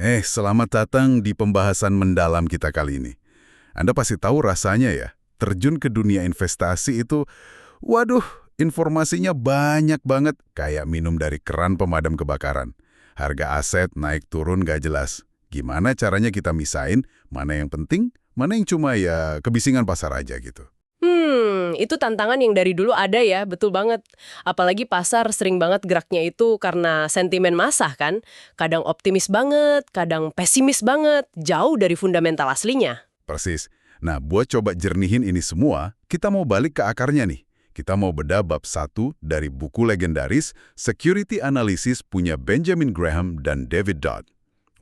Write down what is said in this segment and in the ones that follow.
Selamat datang di pembahasan mendalam kita kali ini. Anda pasti tahu rasanya ya, terjun ke dunia investasi itu, waduh, informasinya banyak banget, kayak minum dari keran pemadam kebakaran. Harga aset naik turun gak jelas. Gimana caranya kita misain, mana yang penting, mana yang cuma ya kebisingan pasar aja gitu. Itu tantangan yang dari dulu ada ya, betul banget. Apalagi pasar sering banget geraknya itu karena sentimen massa kan. Kadang optimis banget, kadang pesimis banget, jauh dari fundamental aslinya. Persis. Nah, buat coba jernihin ini semua, kita mau balik ke akarnya nih. Kita mau bedah bab 1 dari buku legendaris Security Analysis punya Benjamin Graham dan David Dodd.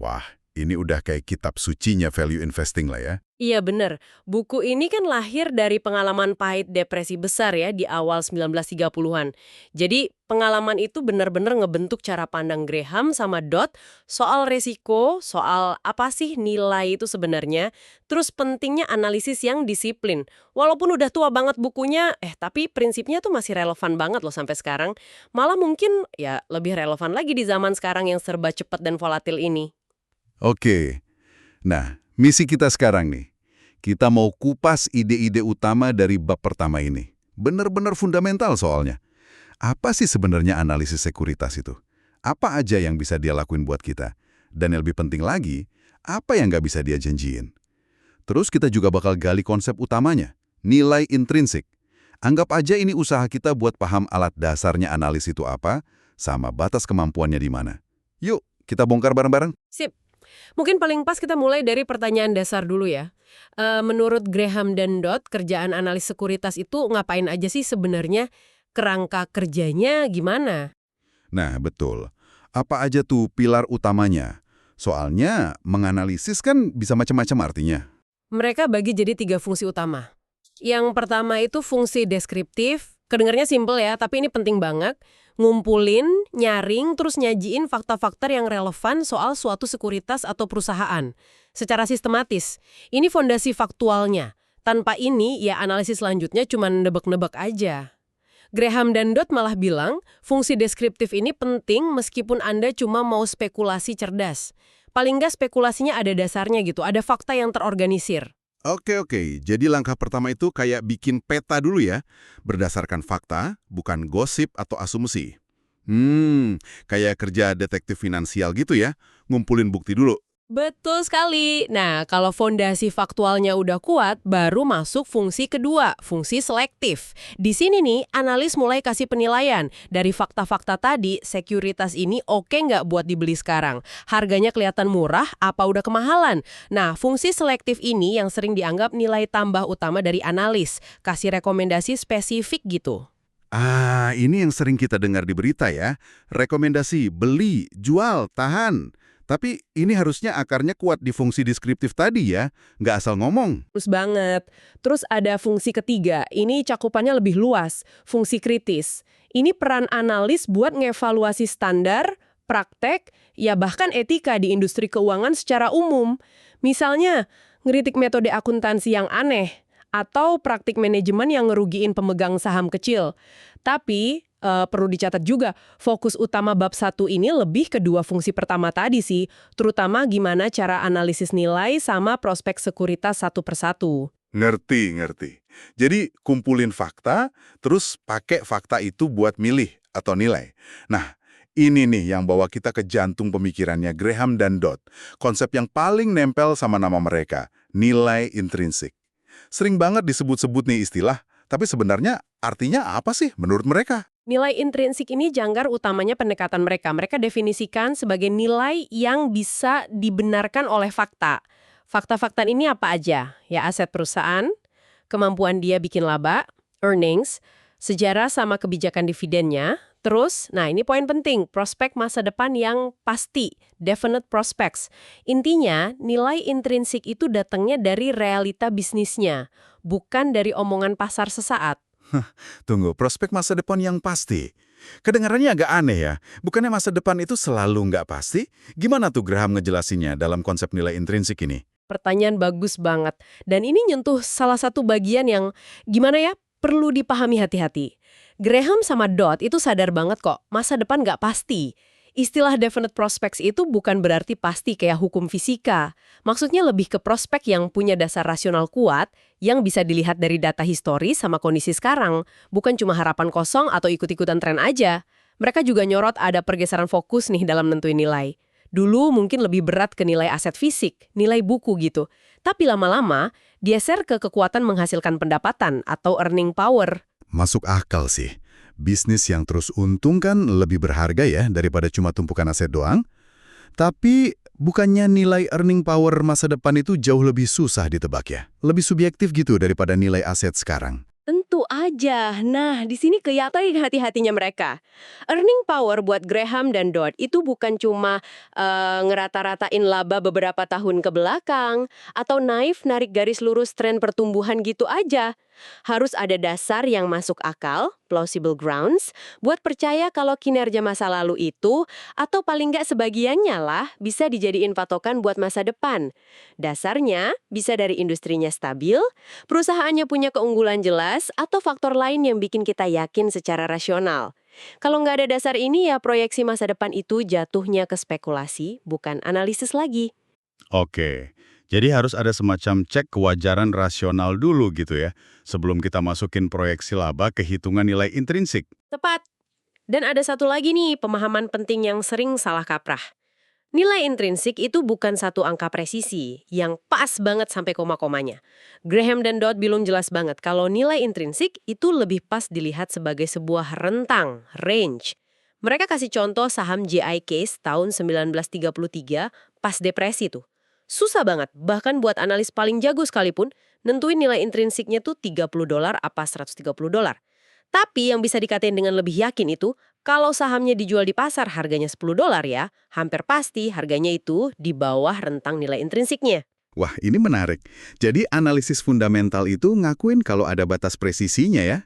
Wah, ini udah kayak kitab sucinya value investing lah ya. Iya bener, buku ini kan lahir dari pengalaman pahit depresi besar ya di awal 1930-an. Jadi pengalaman itu benar-benar ngebentuk cara pandang Graham sama Dodd soal resiko, soal apa sih nilai itu sebenarnya, terus pentingnya analisis yang disiplin. Walaupun udah tua banget bukunya, tapi prinsipnya tuh masih relevan banget loh sampai sekarang. Malah mungkin ya lebih relevan lagi di zaman sekarang yang serba cepat dan volatil ini. Oke, nah misi kita sekarang nih. Kita mau kupas ide-ide utama dari bab pertama ini. Benar-benar fundamental soalnya. Apa sih sebenarnya analisis sekuritas itu? Apa aja yang bisa dia lakuin buat kita? Dan yang lebih penting lagi, apa yang nggak bisa dia janjiin? Terus kita juga bakal gali konsep utamanya, nilai intrinsik. Anggap aja ini usaha kita buat paham alat dasarnya analis itu apa, sama batas kemampuannya di mana. Yuk, kita bongkar bareng-bareng. Sip. Mungkin paling pas kita mulai dari pertanyaan dasar dulu ya. Menurut Graham dan Dodd, kerjaan analis sekuritas itu ngapain aja sih sebenarnya? Kerangka kerjanya gimana? Nah, betul. Apa aja tuh pilar utamanya? Soalnya, menganalisis kan bisa macam-macam artinya. Mereka bagi jadi 3 fungsi utama. Yang pertama itu fungsi deskriptif, kedengarnya simpel ya, tapi ini penting banget. Ngumpulin, nyaring, terus nyajiin fakta-fakta yang relevan soal suatu sekuritas atau perusahaan. Secara sistematis. Ini fondasi faktualnya. Tanpa ini, ya analisis selanjutnya cuma nebak-nebak aja. Graham dan Dodd malah bilang, fungsi deskriptif ini penting meskipun Anda cuma mau spekulasi cerdas. Paling nggak spekulasinya ada dasarnya gitu, ada fakta yang terorganisir. Oke. Jadi langkah pertama itu kayak bikin peta dulu ya. Berdasarkan fakta, bukan gosip atau asumsi. Kayak kerja detektif finansial gitu ya. Ngumpulin bukti dulu. Betul sekali. Nah, kalau fondasi faktualnya udah kuat, baru masuk fungsi kedua, fungsi selektif. Di sini nih, analis mulai kasih penilaian. Dari fakta-fakta tadi, sekuritas ini oke nggak buat dibeli sekarang? Harganya kelihatan murah, apa udah kemahalan? Nah, fungsi selektif ini yang sering dianggap nilai tambah utama dari analis. Kasih rekomendasi spesifik gitu. Ini yang sering kita dengar di berita ya. Rekomendasi, beli, jual, tahan. Tapi ini harusnya akarnya kuat di fungsi deskriptif tadi ya, nggak asal ngomong. Terus banget. Terus ada fungsi ketiga, ini cakupannya lebih luas, fungsi kritis. Ini peran analis buat ngevaluasi standar, praktek, ya bahkan etika di industri keuangan secara umum. Misalnya, ngeritik metode akuntansi yang aneh, atau praktik manajemen yang ngerugiin pemegang saham kecil. Tapi, perlu dicatat juga, fokus utama bab 1 ini lebih ke dua fungsi pertama tadi sih, terutama gimana cara analisis nilai sama prospek sekuritas satu persatu. Ngerti. Jadi kumpulin fakta, terus pakai fakta itu buat milih atau nilai. Nah, ini nih yang bawa kita ke jantung pemikirannya Graham dan Dodd. Konsep yang paling nempel sama nama mereka, nilai intrinsik. Sering banget disebut-sebut nih istilah, tapi sebenarnya artinya apa sih menurut mereka? Nilai intrinsik ini jangkar utamanya pendekatan mereka. Mereka definisikan sebagai nilai yang bisa dibenarkan oleh fakta. Fakta-fakta ini apa aja? Ya aset perusahaan, kemampuan dia bikin laba, earnings, sejarah sama kebijakan dividennya, terus, nah ini poin penting, prospek masa depan yang pasti, definite prospects. Intinya, nilai intrinsik itu datangnya dari realita bisnisnya, bukan dari omongan pasar sesaat. Tunggu, prospek masa depan yang pasti. Kedengarannya agak aneh ya. Bukannya masa depan itu selalu nggak pasti? Gimana tuh Graham ngejelasinnya dalam konsep nilai intrinsik ini? Pertanyaan bagus banget. Dan ini nyentuh salah satu bagian yang, gimana ya, perlu dipahami hati-hati. Graham sama Dodd itu sadar banget kok, masa depan nggak pasti. Istilah definite prospects itu bukan berarti pasti kayak hukum fisika. Maksudnya lebih ke prospek yang punya dasar rasional kuat, yang bisa dilihat dari data historis sama kondisi sekarang, bukan cuma harapan kosong atau ikut-ikutan tren aja. Mereka juga nyorot ada pergeseran fokus nih dalam nentuin nilai. Dulu mungkin lebih berat ke nilai aset fisik, nilai buku gitu. Tapi lama-lama, geser ke kekuatan menghasilkan pendapatan atau earning power. Masuk akal sih. Bisnis yang terus untung kan lebih berharga ya daripada cuma tumpukan aset doang. Tapi bukannya nilai earning power masa depan itu jauh lebih susah ditebak ya? Lebih subjektif gitu daripada nilai aset sekarang. Tentu aja. Nah, di sini kelihatan hati-hatinya mereka. Earning power buat Graham dan Dodd itu bukan cuma ngerata-ratain laba beberapa tahun ke belakang atau naif narik garis lurus tren pertumbuhan gitu aja. Harus ada dasar yang masuk akal, plausible grounds, buat percaya kalau kinerja masa lalu itu, atau paling nggak sebagiannya lah, bisa dijadiin patokan buat masa depan. Dasarnya bisa dari industrinya stabil, perusahaannya punya keunggulan jelas, atau faktor lain yang bikin kita yakin secara rasional. Kalau nggak ada dasar ini ya proyeksi masa depan itu jatuhnya ke spekulasi, bukan analisis lagi. Oke, jadi harus ada semacam cek kewajaran rasional dulu gitu ya, sebelum kita masukin proyeksi laba ke hitungan nilai intrinsik. Tepat. Dan ada satu lagi nih pemahaman penting yang sering salah kaprah. Nilai intrinsik itu bukan satu angka presisi, yang pas banget sampai koma-komanya. Graham dan Dodd belum jelas banget kalau nilai intrinsik itu lebih pas dilihat sebagai sebuah rentang, range. Mereka kasih contoh saham GI Case tahun 1933 pas depresi tuh. Susah banget, bahkan buat analis paling jago sekalipun, nentuin nilai intrinsiknya tuh $30 apa $130. Tapi yang bisa dikatain dengan lebih yakin itu, kalau sahamnya dijual di pasar harganya $10 ya, hampir pasti harganya itu di bawah rentang nilai intrinsiknya. Wah, ini menarik. Jadi analisis fundamental itu ngakuin kalau ada batas presisinya ya.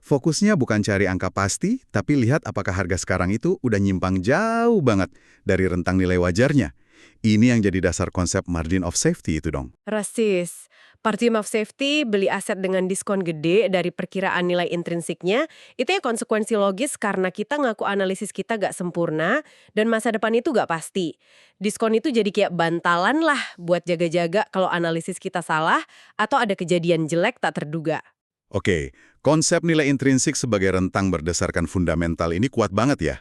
Fokusnya bukan cari angka pasti, tapi lihat apakah harga sekarang itu udah nyimpang jauh banget dari rentang nilai wajarnya. Ini yang jadi dasar konsep margin of safety itu dong. Rasis. Margin of safety, beli aset dengan diskon gede dari perkiraan nilai intrinsiknya, itu ya konsekuensi logis karena kita ngaku analisis kita gak sempurna dan masa depan itu gak pasti. Diskon itu jadi kayak bantalan lah buat jaga-jaga kalau analisis kita salah atau ada kejadian jelek tak terduga. Oke, konsep nilai intrinsik sebagai rentang berdasarkan fundamental ini kuat banget ya.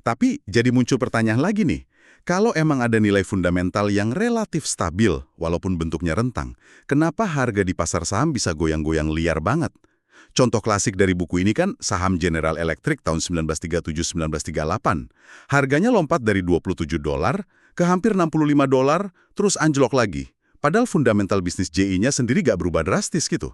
Tapi jadi muncul pertanyaan lagi nih. Kalau emang ada nilai fundamental yang relatif stabil, walaupun bentuknya rentang, kenapa harga di pasar saham bisa goyang-goyang liar banget? Contoh klasik dari buku ini kan saham General Electric tahun 1937-1938. Harganya lompat dari $27 ke hampir $65, terus anjlok lagi. Padahal fundamental bisnis GI-nya sendiri gak berubah drastis gitu.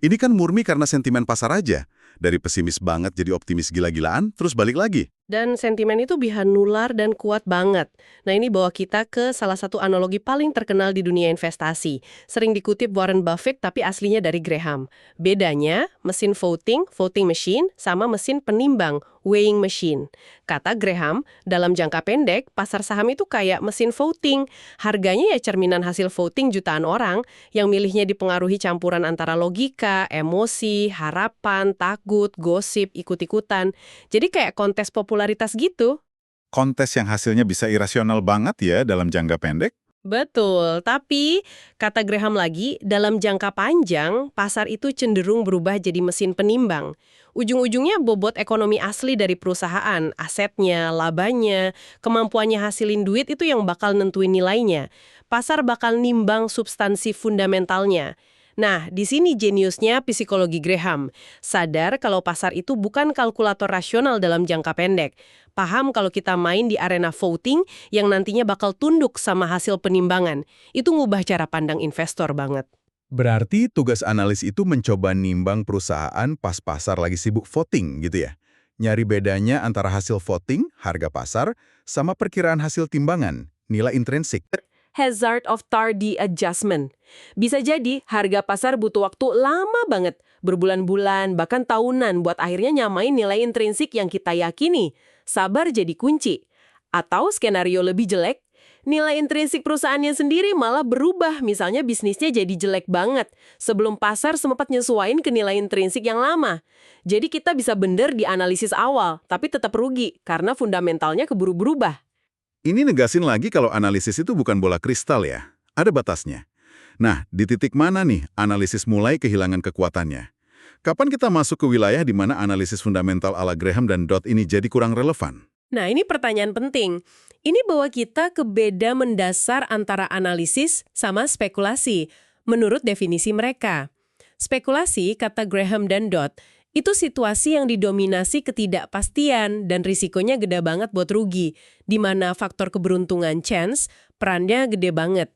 Ini kan murni karena sentimen pasar aja. Dari pesimis banget jadi optimis gila-gilaan, terus balik lagi. Dan sentimen itu bisa nular dan kuat banget. Nah ini bawa kita ke salah satu analogi paling terkenal di dunia investasi. Sering dikutip Warren Buffett tapi aslinya dari Graham. Bedanya, mesin voting machine, sama mesin penimbang, weighing machine. Kata Graham, dalam jangka pendek, pasar saham itu kayak mesin voting. Harganya ya cerminan hasil voting jutaan orang, yang milihnya dipengaruhi campuran antara logika, emosi, harapan, takut, gosip, ikut-ikutan. Jadi kayak kontes popularitas gitu. Kontes yang hasilnya bisa irasional banget ya dalam jangka pendek. Betul, tapi kata Graham lagi, dalam jangka panjang, pasar itu cenderung berubah jadi mesin penimbang. Ujung-ujungnya bobot ekonomi asli dari perusahaan, asetnya, labanya, kemampuannya hasilin duit itu yang bakal nentuin nilainya. Pasar bakal nimbang substansi fundamentalnya. Nah, di sini jeniusnya psikologi Graham. Sadar kalau pasar itu bukan kalkulator rasional dalam jangka pendek. Paham kalau kita main di arena voting yang nantinya bakal tunduk sama hasil penimbangan. Itu ngubah cara pandang investor banget. Berarti tugas analis itu mencoba nimbang perusahaan pas pasar lagi sibuk voting gitu ya? Nyari bedanya antara hasil voting, harga pasar, sama perkiraan hasil timbangan, nilai intrinsik. Hazard of tardy adjustment. Bisa jadi harga pasar butuh waktu lama banget, berbulan-bulan, bahkan tahunan buat akhirnya nyamain nilai intrinsik yang kita yakini. Sabar jadi kunci. Atau skenario lebih jelek, Nilai intrinsik perusahaannya sendiri malah berubah, misalnya bisnisnya jadi jelek banget, sebelum pasar sempat nyesuaiin ke nilai intrinsik yang lama. Jadi kita bisa bener di analisis awal, tapi tetap rugi, karena fundamentalnya keburu berubah. Ini negasin lagi kalau analisis itu bukan bola kristal ya. Ada batasnya. Nah, di titik mana nih analisis mulai kehilangan kekuatannya? Kapan kita masuk ke wilayah di mana analisis fundamental ala Graham dan Dodd ini jadi kurang relevan? Nah, ini pertanyaan penting. Ini bawa kita ke beda mendasar antara analisis sama spekulasi, menurut definisi mereka. Spekulasi, kata Graham dan Dodd, itu situasi yang didominasi ketidakpastian dan risikonya gede banget buat rugi, di mana faktor keberuntungan chance perannya gede banget.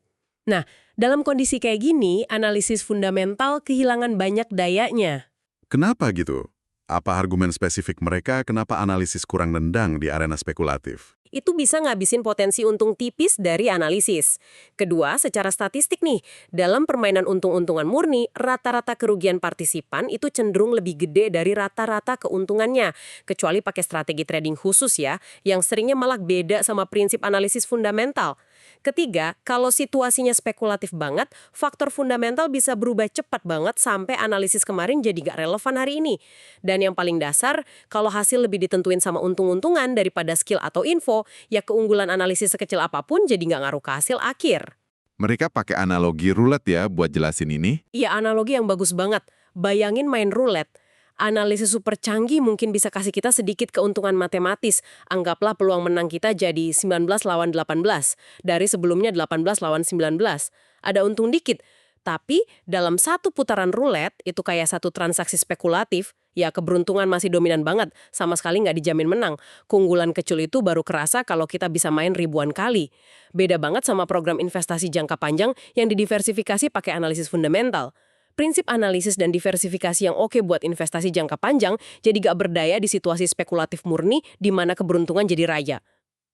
Nah, dalam kondisi kayak gini, analisis fundamental kehilangan banyak dayanya. Kenapa gitu? Apa argumen spesifik mereka kenapa analisis kurang nendang di arena spekulatif? Itu bisa ngabisin potensi untung tipis dari analisis. Kedua, secara statistik nih, dalam permainan untung-untungan murni, rata-rata kerugian partisipan itu cenderung lebih gede dari rata-rata keuntungannya, kecuali pakai strategi trading khusus ya, yang seringnya malah beda sama prinsip analisis fundamental. Ketiga, kalau situasinya spekulatif banget, faktor fundamental bisa berubah cepat banget sampai analisis kemarin jadi gak relevan hari ini. Dan yang paling dasar, kalau hasil lebih ditentuin sama untung-untungan daripada skill atau info, ya keunggulan analisis sekecil apapun jadi nggak ngaruh ke hasil akhir. Mereka pakai analogi roulette ya buat jelasin ini. Iya, analogi yang bagus banget. Bayangin main roulette. Analisis super canggih mungkin bisa kasih kita sedikit keuntungan matematis. Anggaplah peluang menang kita jadi 19 lawan 18. Dari sebelumnya 18 lawan 19. Ada untung dikit. Tapi dalam satu putaran roulette, itu kayak satu transaksi spekulatif, ya keberuntungan masih dominan banget, sama sekali nggak dijamin menang. Keunggulan kecil itu baru kerasa kalau kita bisa main ribuan kali. Beda banget sama program investasi jangka panjang yang didiversifikasi pakai analisis fundamental. Prinsip analisis dan diversifikasi yang oke buat investasi jangka panjang jadi gak berdaya di situasi spekulatif murni di mana keberuntungan jadi raja.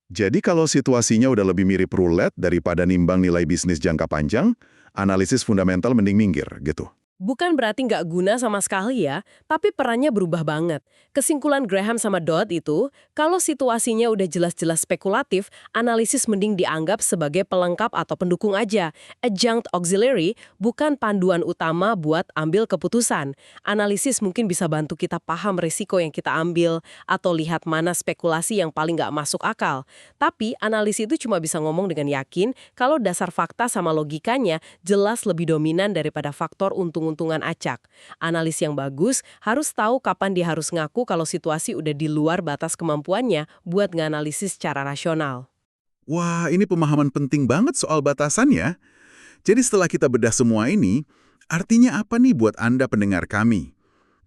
Jadi kalau situasinya udah lebih mirip roulette daripada nimbang nilai bisnis jangka panjang, analisis fundamental mending minggir gitu. Bukan berarti nggak guna sama sekali ya, tapi perannya berubah banget. Kesimpulan Graham sama Dodd itu, kalau situasinya udah jelas-jelas spekulatif, analisis mending dianggap sebagai pelengkap atau pendukung aja. Adjunct auxiliary, bukan panduan utama buat ambil keputusan. Analisis mungkin bisa bantu kita paham risiko yang kita ambil, atau lihat mana spekulasi yang paling nggak masuk akal. Tapi analisis itu cuma bisa ngomong dengan yakin kalau dasar fakta sama logikanya jelas lebih dominan daripada faktor untung-untungan acak. Analis yang bagus harus tahu kapan dia harus ngaku kalau situasi udah di luar batas kemampuannya buat nganalisis secara rasional. Wah, ini pemahaman penting banget soal batasannya. Jadi setelah kita bedah semua ini, artinya apa nih buat Anda pendengar kami?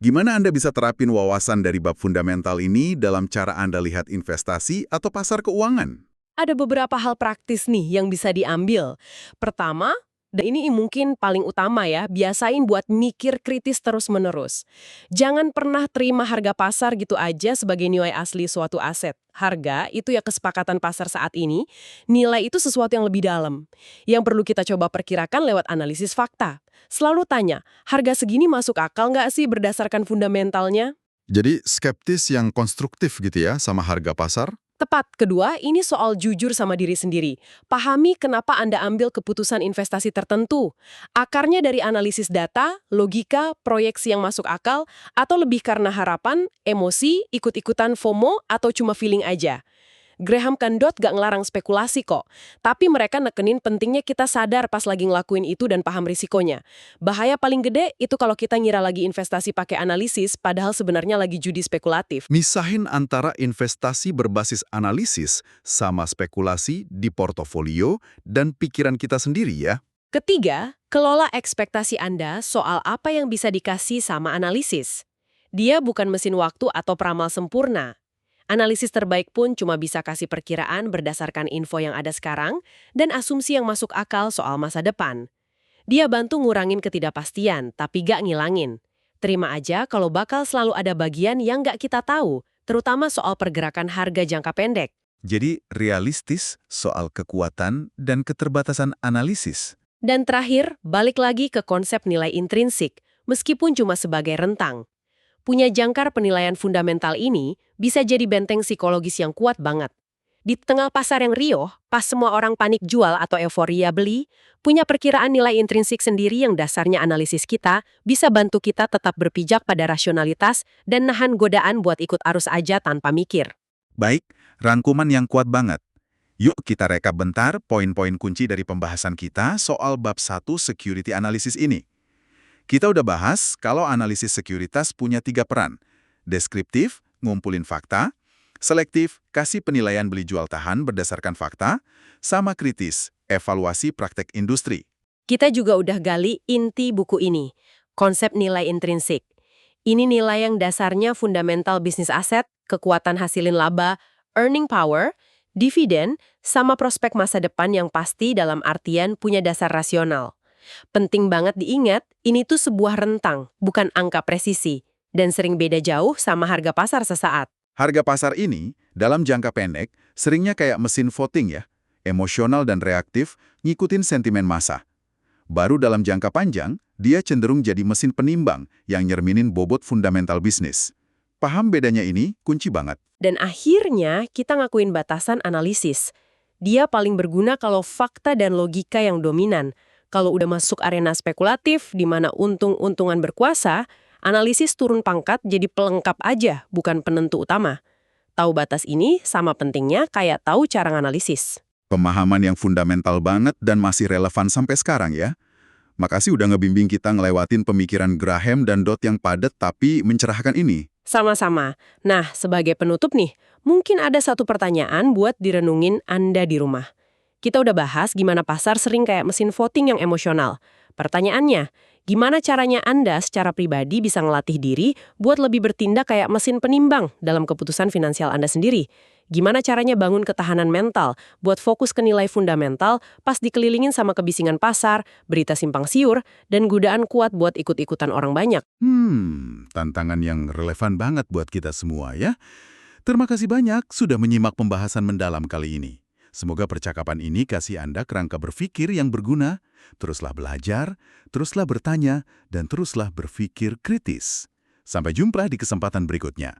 Gimana Anda bisa terapin wawasan dari bab fundamental ini dalam cara Anda lihat investasi atau pasar keuangan? Ada beberapa hal praktis nih yang bisa diambil. Pertama, dan ini mungkin paling utama ya, biasain buat mikir kritis terus-menerus. Jangan pernah terima harga pasar gitu aja sebagai nilai asli suatu aset. Harga itu ya kesepakatan pasar saat ini, nilai itu sesuatu yang lebih dalam. Yang perlu kita coba perkirakan lewat analisis fakta. Selalu tanya, harga segini masuk akal nggak sih berdasarkan fundamentalnya? Jadi skeptis yang konstruktif gitu ya sama harga pasar? Tepat. Kedua, ini soal jujur sama diri sendiri. Pahami kenapa Anda ambil keputusan investasi tertentu. Akarnya dari analisis data, logika, proyeksi yang masuk akal, atau lebih karena harapan, emosi, ikut-ikutan FOMO, atau cuma feeling aja. Graham dan Dodd gak ngelarang spekulasi kok, tapi mereka nekenin pentingnya kita sadar pas lagi ngelakuin itu dan paham risikonya. Bahaya paling gede itu kalau kita ngira lagi investasi pakai analisis, padahal sebenarnya lagi judi spekulatif. Misahin antara investasi berbasis analisis sama spekulasi di portofolio dan pikiran kita sendiri ya. Ketiga, kelola ekspektasi Anda soal apa yang bisa dikasih sama analisis. Dia bukan mesin waktu atau peramal sempurna. Analisis terbaik pun cuma bisa kasih perkiraan berdasarkan info yang ada sekarang dan asumsi yang masuk akal soal masa depan. Dia bantu ngurangin ketidakpastian, tapi gak ngilangin. Terima aja kalau bakal selalu ada bagian yang gak kita tahu, terutama soal pergerakan harga jangka pendek. Jadi realistis soal kekuatan dan keterbatasan analisis. Dan terakhir, balik lagi ke konsep nilai intrinsik, meskipun cuma sebagai rentang. Punya jangkar penilaian fundamental ini bisa jadi benteng psikologis yang kuat banget. Di tengah pasar yang riuh, pas semua orang panik jual atau euforia beli, punya perkiraan nilai intrinsik sendiri yang dasarnya analisis kita bisa bantu kita tetap berpijak pada rasionalitas dan nahan godaan buat ikut arus aja tanpa mikir. Baik, rangkuman yang kuat banget. Yuk kita rekap bentar poin-poin kunci dari pembahasan kita soal bab 1 security analysis ini. Kita udah bahas kalau analisis sekuritas punya 3 peran. Deskriptif, ngumpulin fakta. Selektif, kasih penilaian beli jual tahan berdasarkan fakta. Sama kritis, evaluasi praktek industri. Kita juga udah gali inti buku ini, konsep nilai intrinsik. Ini nilai yang dasarnya fundamental bisnis aset, kekuatan hasilin laba, earning power, dividen, sama prospek masa depan yang pasti dalam artian punya dasar rasional. Penting banget diingat, ini tuh sebuah rentang, bukan angka presisi, dan sering beda jauh sama harga pasar sesaat. Harga pasar ini, dalam jangka pendek, seringnya kayak mesin voting ya, emosional dan reaktif, ngikutin sentimen massa. Baru dalam jangka panjang, dia cenderung jadi mesin penimbang yang nyerminin bobot fundamental bisnis. Paham bedanya ini kunci banget. Dan akhirnya kita ngakuin batasan analisis. Dia paling berguna kalau fakta dan logika yang dominan. Kalau udah masuk arena spekulatif, di mana untung-untungan berkuasa, analisis turun pangkat jadi pelengkap aja, bukan penentu utama. Tahu batas ini sama pentingnya kayak tahu cara analisis. Pemahaman yang fundamental banget dan masih relevan sampai sekarang ya. Makasih udah ngebimbing kita ngelewatin pemikiran Graham dan Dodd yang padat tapi mencerahkan ini. Sama-sama. Nah, sebagai penutup nih, mungkin ada satu pertanyaan buat direnungin Anda di rumah. Kita udah bahas gimana pasar sering kayak mesin voting yang emosional. Pertanyaannya, gimana caranya Anda secara pribadi bisa ngelatih diri buat lebih bertindak kayak mesin penimbang dalam keputusan finansial Anda sendiri? Gimana caranya bangun ketahanan mental buat fokus ke nilai fundamental pas dikelilingin sama kebisingan pasar, berita simpang siur, dan godaan kuat buat ikut-ikutan orang banyak? Tantangan yang relevan banget buat kita semua ya. Terima kasih banyak sudah menyimak pembahasan mendalam kali ini. Semoga percakapan ini kasih Anda kerangka berpikir yang berguna. Teruslah belajar, teruslah bertanya, dan teruslah berpikir kritis. Sampai jumpa di kesempatan berikutnya.